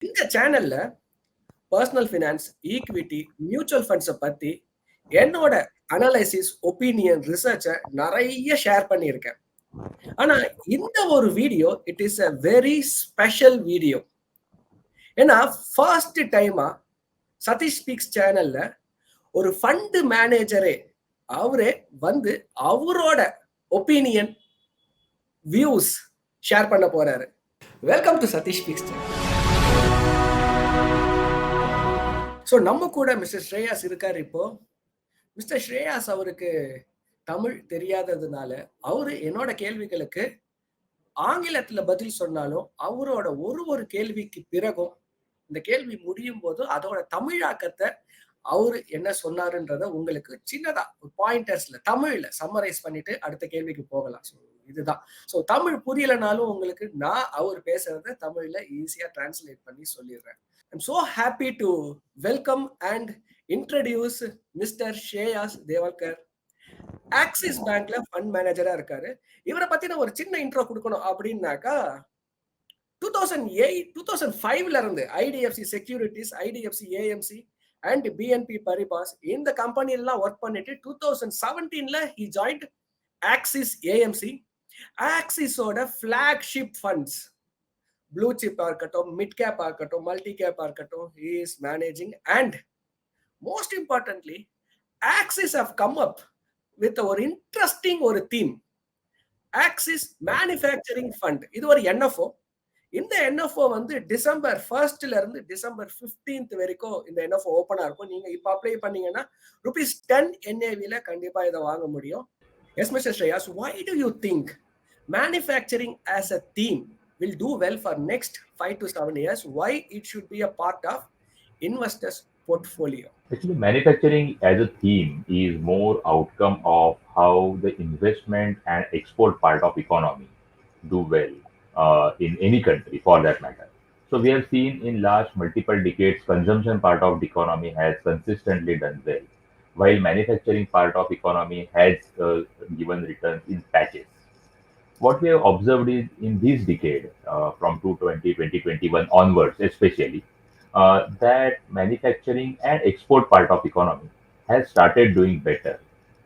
இந்த சேனல்ல personal finance, equity, mutual ஃபண்ட்ஸ பத்தி என்னோட அனலைசிஸ், ஒப்பீனியன், ரிசர்ச்ச நெறைய ஷேர் பண்ணியிருக்கேன். ஆனா இந்த ஒரு video it is a very special video. ஏன்னா ஃபர்ஸ்ட் டைமா சதீஷ் ஸ்பீக்ஸ் சேனல்ல ஒரு ஃபண்ட் மேனேஜரே அவரே வந்து அவரோட ஒப்பீனியன், வியூஸ் ஷேர் பண்ண போறாரு. Welcome to Satish speaks channel. So நம்ம கூட மிஸ்டர் ஸ்ரேயாஸ் இருக்காரு இப்போ. மிஸ்டர் ஸ்ரேயாஸ் அவருக்கு தமிழ் தெரியாததுனால அவரு என்னோட கேள்விகளுக்கு ஆங்கிலத்துல பதில் சொன்னாலும் அவரோட ஒரு கேள்விக்கு பிறகும் இந்த கேள்வி முடியும் போது அதோட தமிழாக்கத்தை அவரு என்ன சொன்னாருன்றத உங்களுக்கு சின்னதா ஒரு பாயிண்டர்ஸ்ல தமிழ்ல சம்மரைஸ் பண்ணிட்டு அடுத்த கேள்விக்கு போகலாம். ஸோ இதுதான். ஸோ தமிழ் புரியலனாலும் உங்களுக்கு நான் அவர் பேசுறத தமிழ்ல ஈஸியா டிரான்ஸ்லேட் பண்ணி சொல்லிடுறேன். I'm so happy to welcome and introduce Mr. Shreyas Devalkar. Axis பேங்க்ல ஃபண்ட் மேனேஜரா இருக்காரு. இவரை பத்தி நான் ஒரு சின்ன இன்ட்ரோ கொடுக்கணும் அப்படின்னாக்கா 2005ல இருந்து IDFC securities, IDFC AMC and BNP Paribas இந்த கம்பெனிலாம் ஒர்க் பண்ணிட்டு 2017ல he joined ஆக்சிஸ் ஏஎம்சி. ஆக்சிஸோட ஃபிளாக்ஷிப் ஃபண்ட்ஸ் ப்ளூ சிப்பா இருக்கட்டும், மிட் கேப்பா இருக்கட்டும், மல்டி கேப்பா இருக்கட்டும், he is managing. And most importantly, Axis have come up with ஒரு இன்ட்ரெஸ்டிங் ஒரு தீம். Axis manufacturing fund. இது ஒரு NFO. இந்த NFO வந்து டிசம்பர் 1st இருந்து டிசம்பர் 15th வரைக்கும் இந்த NFO ஓப்பனா இருக்கும். நீங்க இப்ப அப்ளை பண்ணீங்கன்னா ₹10 NAV-ல கண்டிப்பா இதை வாங்க முடியும். Yes, Mr. Shreyas, why do you think manufacturing as a theme will do well for next 5 to 7 years? Why it should be a part of investors' portfolio? Actually, manufacturing as a theme is more outcome of how the investment and export part of economy do well in any country for that matter. So we have seen in last multiple decades, consumption part of the economy has consistently done well, while manufacturing part of economy has given returns in patches. What we have observed is in this decade, from 2021 onwards, especially, that manufacturing and export part of economy has started doing better.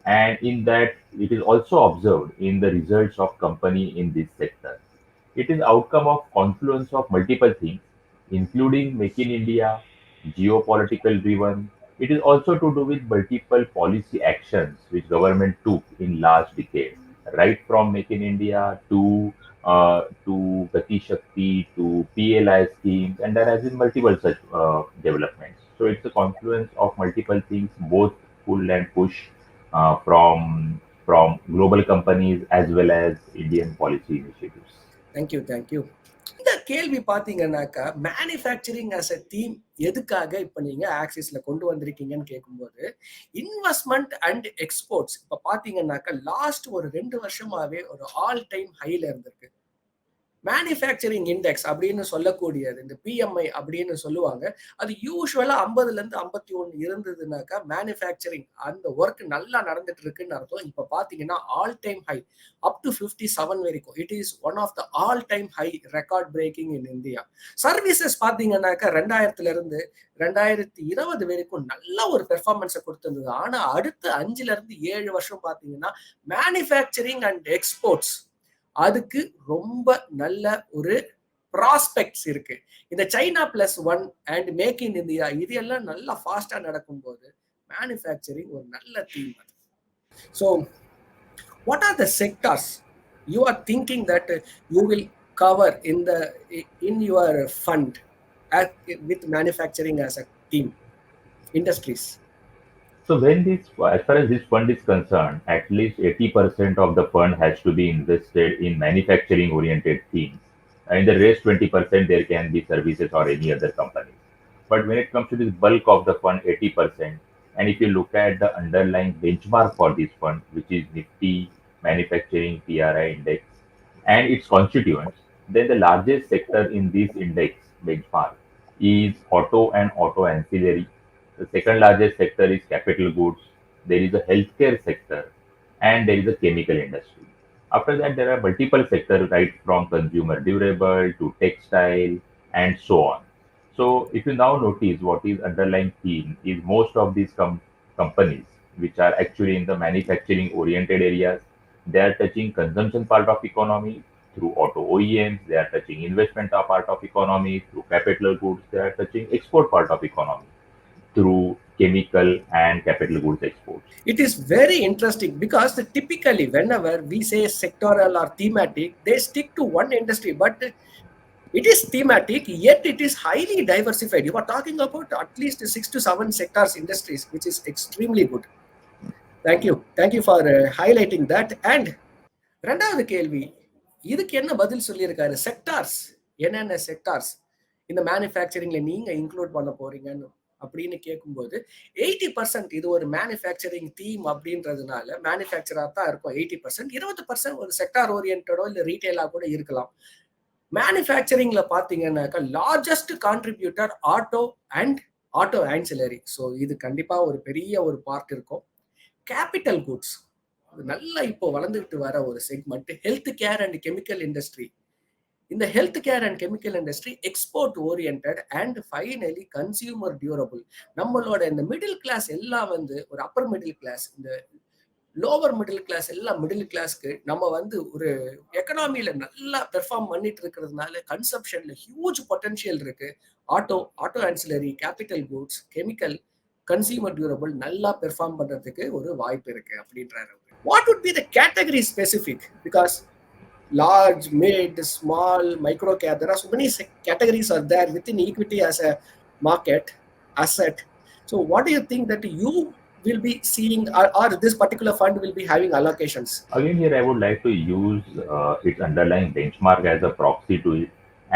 And in that, it is also observed in the results of company in this sector. It is outcome of confluence of multiple things, including Make in India, geopolitical driven. It is also to do with multiple policy actions which government took in last decade, right from Make in India to Gati Shakti to PLI schemes, and there has been multiple such developments. So it's a confluence of multiple things, both pull and push from global companies as well as Indian policy initiatives. Thank you. இந்த கேள்வி பாத்தீங்கன்னாக்கா manufacturing as a theme எதுக்காக இப்ப நீங்க ஆக்சிஸ்ல கொண்டு வந்திருக்கீங்கன்னு கேட்கும்போது investment and exports இப்ப பாத்தீங்கன்னாக்கா லாஸ்ட் ஒரு 2 வருஷமாவே ஒரு ஆல் டைம் ஹைல இருந்திருக்கு. மேனுஃபேக்சரிங் இண்டெக்ஸ் அப்படின்னு சொல்லக்கூடியது இந்த PMI அப்படின்னு சொல்லுவாங்க. அது யூஸ்வலா 50ல இருந்து 51 இருந்ததுனாக்கா மேனுஃபேக்சரிங் அந்த ஒர்க் நல்லா நடந்துட்டு இருக்குன்னு அர்த்தம். இப்ப பாத்தீங்கன்னா all time high up to 57 வரைக்கும். It is one of the all time high record breaking in India. Services பாத்தீங்கன்னாக்கா 2000ல இருந்து 2020 வரைக்கும் நல்ல ஒரு பெர்ஃபார்மன்ஸை கொடுத்திருந்தது. ஆனா அடுத்த 5ல இருந்து 7 வருஷம் பாத்தீங்கன்னா மேனுஃபேக்சரிங் அண்ட் எக்ஸ்போர்ட்ஸ் அதுக்கு ரொம்ப நல்ல ஒரு ப்ராஸ்பெக்ட்ஸ் இருக்கு. இந்த China +1 and make in India இது எல்லாம் நல்லா ஃபாஸ்டா நடக்கும்போது மேனுஃபேக்சரிங் ஒரு நல்ல theme. So what are the sectors you are thinking that you will cover in your fund with manufacturing as a theme industries? So as far as this fund is concerned, at least 80% of the fund has to be invested in manufacturing-oriented themes. And the rest 20% there can be services or any other companies. But when it comes to this bulk of the fund, 80%, and if you look at the underlying benchmark for this fund, which is Nifty Manufacturing PRI Index and its constituents, then the largest sector in this index benchmark is auto and auto ancillary. The second largest sector is capital goods. There is a healthcare sector, and there is a chemical industry. After that, there are multiple sectors, right from consumer durable to textile and so on. So if you now notice what is underlying theme is most of these companies which are actually in the manufacturing oriented areas, they are touching consumption part of economy through auto OEMs, they are touching investment part of economy through capital goods, they are touching export part of economy through chemical and capital goods exports. It is very interesting because typically whenever we say sectoral or thematic, they stick to one industry, but it is thematic, yet it is highly diversified. You are talking about at least 6 to 7 sectors industries, which is extremely good. Thank you. Thank you for highlighting that. And ரெண்டாவது கேள்வி, இதுக்கு என்ன பதில் சொல்லியிருக்காரு? Sectors, என்னென்ன sectors இந்த மேனுஃபேக்சரிங்ல நீங்க include பண்ண போறீங்கன்னு அப்படின்னு கேட்கும்போது 80% இது ஒரு மேனுஃபேக்சரிங் தீம் அப்படின்றதுனால மேனுஃபேக்சரா தான் இருக்கும். 80% 20% ஒரு செக்டார் ஓரியன்டோ இல்ல ரீட்டைலா கூட இருக்கலாம். மேனுஃபேக்சரிங்ல பாத்தீங்கன்னாக்கா largest contributor auto and auto ancillary. So இது கண்டிப்பா ஒரு பெரிய ஒரு பார்ட் இருக்கும். கேபிட்டல் குட்ஸ் நல்லா இப்போ வளர்ந்துட்டு வர ஒரு segment health care and chemical industry. இந்த health care and chemical industry export oriented and finally consumer durable. நம்மளோட இந்த மிடில் கிளாஸ் எல்லாம் வந்து ஒரு அப்பர் மிடில் கிளாஸ், இந்த லோவர் மிடில் கிளாஸ் எல்லாம் மிடில் கிளாஸ்க்கு நம்ம வந்து ஒரு எக்கனாமியில நல்லா பெர்ஃபார்ம் பண்ணிட்டு இருக்கிறதுனால கன்சப்ஷன்ல ஹியூஜ் பொட்டன்ஷியல் இருக்கு. Auto auto ancillary, capital goods, chemical, consumer durable நல்லா பெர்ஃபார்ம் பண்றதுக்கு ஒரு வாய்ப்பு இருக்கு அப்படின்றாரு. What would be the category specific? Because large, mid, small, micro cap, there are so many categories are there within equity as a market asset. So what do you think that you will be seeing, or this particular fund will be having allocations? Again, here I would like to use its underlying benchmark as a proxy to it.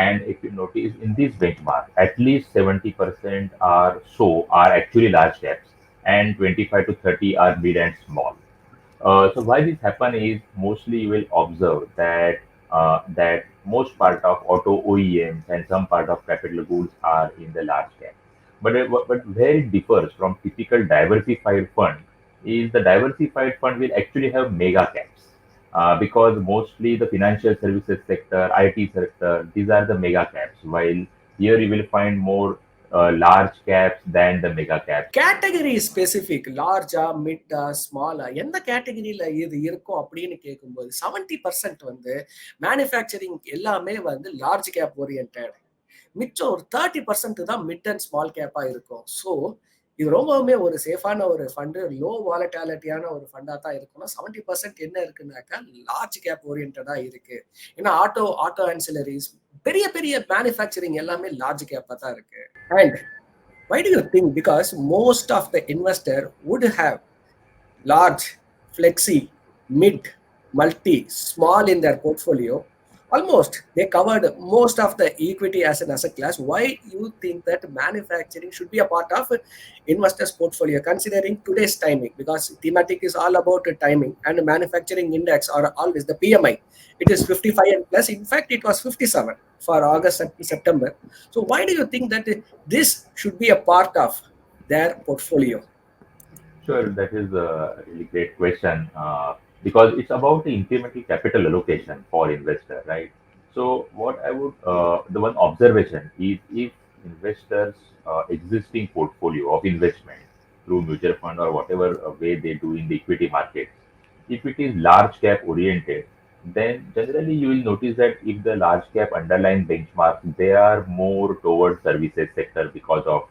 And if you notice in this benchmark, at least 70% are actually large caps, and 25 to 30 are mid and small. So why this happen is mostly you will observe that most part of auto OEMs and some part of capital goods are in the large cap. But where it differs from typical diversified fund is the diversified fund will actually have mega caps because mostly the financial services sector, IT sector, these are the mega caps. While here you will find more large caps than the mega caps. Category specific, லார்ஜா, மிட்டா, ஸ்மாலா, எந்த கேட்டகரியில இது இருக்கும் அப்படின்னு கேட்கும்போது 70% வந்து மேனுஃபேக்சரிங் எல்லாமே வந்து லார்ஜ் கேப் ஓரியன்ட், மிச்சம் ஒரு 30% தான் மிட் அண்ட் ஸ்மால் கேப்பா இருக்கும். ஸோ இது ரொம்பவுமே ஒரு சேஃபான ஒரு ஃபண்டு, லோ வாலட்டாலிட்டியான ஒரு ஃபண்டா தான் இருக்கணும். 70% என்ன இருக்குன்னாக்கா லார்ஜ் கேப் ஓரியன்டா இருக்கு. ஏன்னா ஆட்டோ ஆட்டோ ஆன்சிலரிஸ், பெரிய பெரிய மேனுஃபேக்சரிங் எல்லாமே லார்ஜ் கேப்பா தான் இருக்கு. And why do you think? Because most of the investor would have large, flexi, mid, multi, small in their portfolio. Almost they covered most of the equity as an asset class. Why you think that manufacturing should be a part of investors portfolio considering today's timing? Because thematic is all about timing, and manufacturing index or always the PMI, it is 55 and plus. In fact, it was 57 for August and September. So why do you think that this should be a part of their portfolio? Sure, that is a really great question because it's about the incremental capital allocation for investor, right? So, what I would the one observation is if investors existing portfolio of investment through mutual fund or whatever way they do in the equity market, if it is large cap oriented, then generally you will notice that if the large cap underlying benchmark, they are more towards services sector because of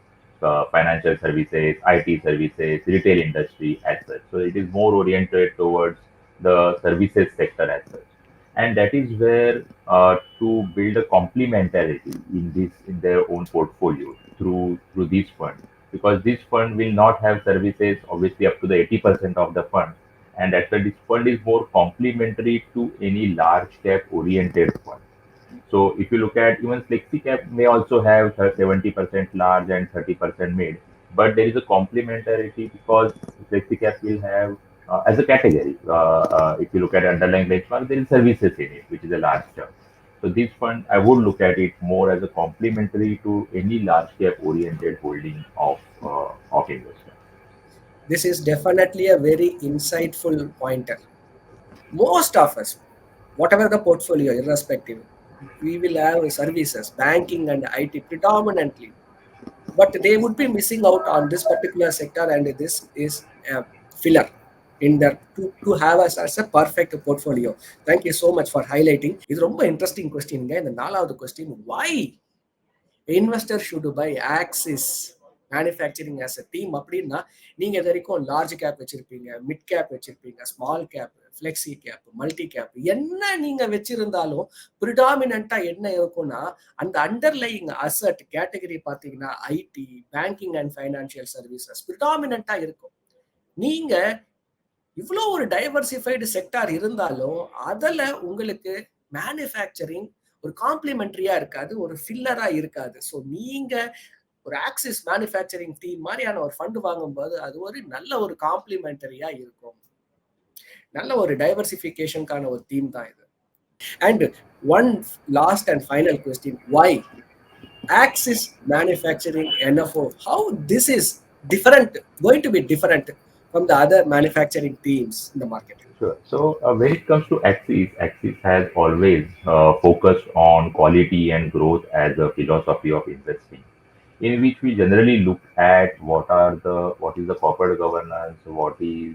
financial services, IT services, retail industry as such. So it is more oriented towards the services sector as such, and that is where to build a complementarity in this in their own portfolio through this fund, because this fund will not have services obviously up to the 80% of the fund, and that's why this fund is more complementary to any large cap oriented fund. So if you look at even FlexiCap may also have 70% large and 30% mid, but there is a complementarity because FlexiCap will have as a category. If you look at underlying benchmark, there is services in it, which is a large chunk. So this fund, I would look at it more as a complementary to any large cap oriented holding of investment. This is definitely a very insightful pointer. Most of us, whatever the portfolio, irrespective, we will have services, banking and IT predominantly, but they would be missing out on this particular sector, and this is a filler in their to have us as a perfect portfolio. Thank you so much for highlighting. இது ரொம்ப interesting கொஸ்டின்ங்க. இந்த நாலாவது question, why investor should buy Axis manufacturing as a team அப்படின்னா, நீங்க இது வரைக்கும் large cap வச்சிருப்பீங்க, மிட் கேப் வச்சிருப்பீங்க, small cap, flexi cap, multi cap, என்ன நீங்க வச்சிருந்தாலும் ப்ரிடாமினண்டா என்ன இருக்கும்னா, அந்த அண்டர்லைங் அசட் கேட்டகரி பாத்தீங்கன்னா IT, banking and financial services ப்ரிடாமினண்டா இருக்கும். நீங்க இவ்வளோ ஒரு டைவர்சிஃபைடு செக்டார் இருந்தாலும் அதுல உங்களுக்கு மேனுஃபேக்சரிங் ஒரு காம்ப்ளிமெண்டரியா இருக்காது, ஒரு ஃபில்லரா இருக்காது. ஸோ நீங்க ஒரு ஆக்சிஸ் மேனுஃபேக்சரிங் டீம் மாதிரியான ஒரு ஃபண்ட் வாங்கும்போது அது ஒரு நல்ல ஒரு காம்ப்ளிமெண்டரியா இருக்கும். நல்ல ஒரு டைவர்சிஃபிகேஷனுக்கான ஒரு தீம் தான் இது. And one last and final question, why Axis manufacturing NFO, how this is different, going to be different from the other manufacturing teams in the market? Sure. So when it comes to Axis, Axis has always focused on quality and growth as a philosophy of investing, in which we generally look at what is the corporate governance, what is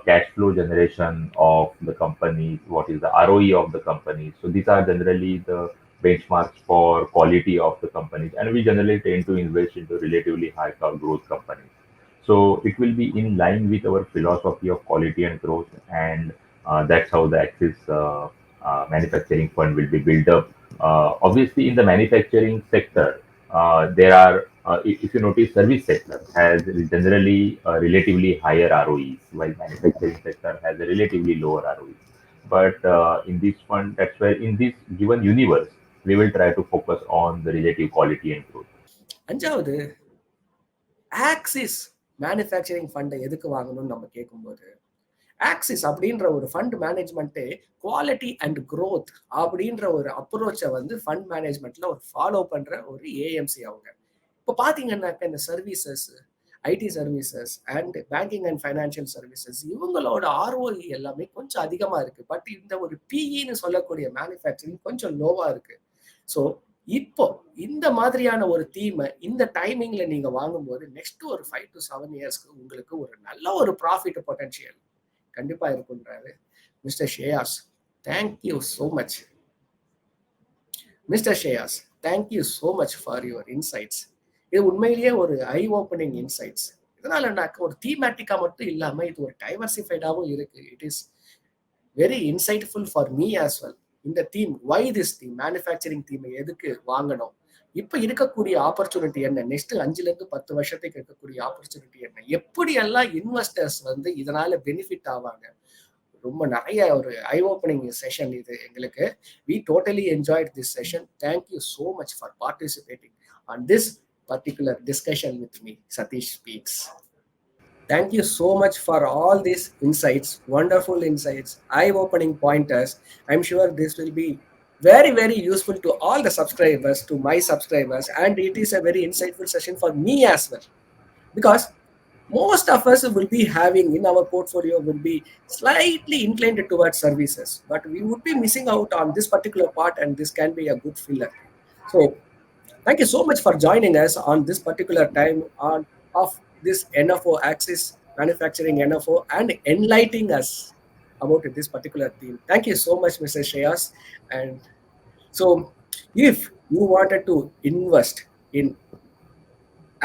cash flow generation of the companies, what is the ROE of the companies. So these are generally the benchmarks for quality of the companies, and we generally tend to invest into relatively high growth companies. So it will be in line with our philosophy of quality and growth, and that's how the Axis manufacturing fund will be built up. Obviously, in the manufacturing sector, there are, if you notice, service sector has generally relatively higher ROEs, while manufacturing sector has a relatively lower ROEs. But in this fund, that's where in this given universe, we will try to focus on the relative quality and growth. அஞ்சாவது, axis manufacturing ஃபண்டை எதுக்கு வாங்கணும்னு நம்ம கேட்கும்போது, axis அப்படின்ற ஒரு fund மேனேஜ்மெண்ட்டே quality and growth அப்படின்ற ஒரு அப்ரோச்சை வந்து ஃபண்ட் மேனேஜ்மெண்ட்ல ஒரு ஃபாலோ பண்ற ஒரு ஏஎம்சி அவங்க. இப்போ பாத்தீங்கன்னாக்க இந்த services, ID services and banking and financial services, இவங்களோட ஆர்ஓஇ எல்லாமே கொஞ்சம் அதிகமா இருக்கு. பட் இந்த ஒரு பிஇன்னு சொல்லக்கூடிய மேனுஃபேக்சரிங் கொஞ்சம் லோவா இருக்கு. ஸோ இப்போ இந்த மாதிரியான ஒரு தீமை இந்த டைமிங்ல நீங்க வாங்கும்போது நெக்ஸ்ட் ஒரு 5 to 7 இயர்ஸ்க்கு உங்களுக்கு ஒரு நல்ல ஒரு ப்ராஃபிட் பொட்டன்ஷியல் கண்டிப்பா இருக்குன்றாரு மிஸ்டர் ஷேயாஸ். தேங்க்யூ ஸோ மச் மிஸ்டர் ஷேயாஸ், thank you so much for your insights. இது உண்மையிலேயே ஒரு ஐ ஓப்பனிங் இன்சைட்ஸ். இதனால நான் ஒரு தீமேட்டிக்கா மட்டும் இல்லாம இது ஒரு டைவர்சிஃபைடாகவும் இருக்கு. It is very insightful for me as well. இந்த theme, why this theme, manufacturing தீமை எதுக்கு வாங்கணும், இப்ப இருக்கக்கூடிய ஆப்பர்ச்சுனிட்டி என்ன, நெக்ஸ்ட் 5 to 10 வருஷத்துக்கு இருக்கக்கூடிய ஆப்பர்ச்சுனிட்டி என்ன, எப்படி எல்லாம் இன்வெஸ்டர்ஸ் வந்து இதனால பெனிஃபிட் ஆவாங்க. ரொம்ப நிறைய ஒரு ஐ ஓப்பனிங் செஷன் இது எங்களுக்கு. We totally enjoyed this session. Thank you so much for participating on this particular discussion with me, Sathish Speaks. Thank you so much for all these insights, wonderful insights, eye-opening pointers. I'm sure this will be very, very useful to all the subscribers, to my subscribers, and it is a very insightful session for me as well. Because most of us will be having in our portfolio will be slightly inclined towards services, but we would be missing out on this particular part, and this can be a good filler. So thank you so much for joining us on this particular time of this NFO, Axis Manufacturing NFO, and enlightening us about this particular theme. Thank you so much, Mr. Shreyas. And so, if you wanted to invest in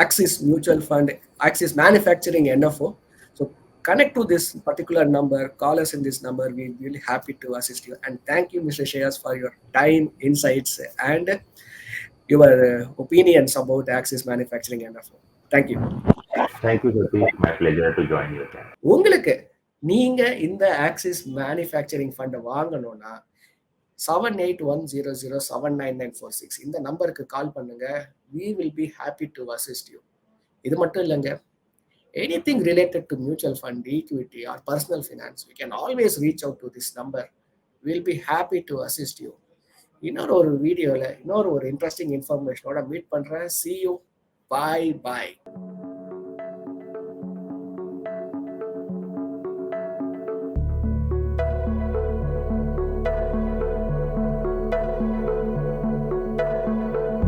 Axis Mutual Fund, Axis Manufacturing NFO, so connect to this particular number, call us in this number. We'll be really happy to assist you. And thank you, Mr. Shreyas, for your time, insights, and your opinions about Axis Manufacturing NFO. Thank you. Thank you, Satish. My pleasure to join you again. உங்களுக்கு நீங்க இந்த axis manufacturing ஃபண்டை வாங்கணும்னா 7810079946 இந்த நம்பருக்கு கால் பண்ணுங்க. we will be happy to assist you. இது மட்டும் இல்லைங்க, anything related to mutual fund, equity or personal finance, you can always reach out to this number. we'll be happy to assist you. இன்னொரு ஒரு வீடியோல இன்னொரு ஒரு இன்ட்ரெஸ்டிங் இன்ஃபர்மேஷனோட மீட் பண்றேன். see you, bye bye.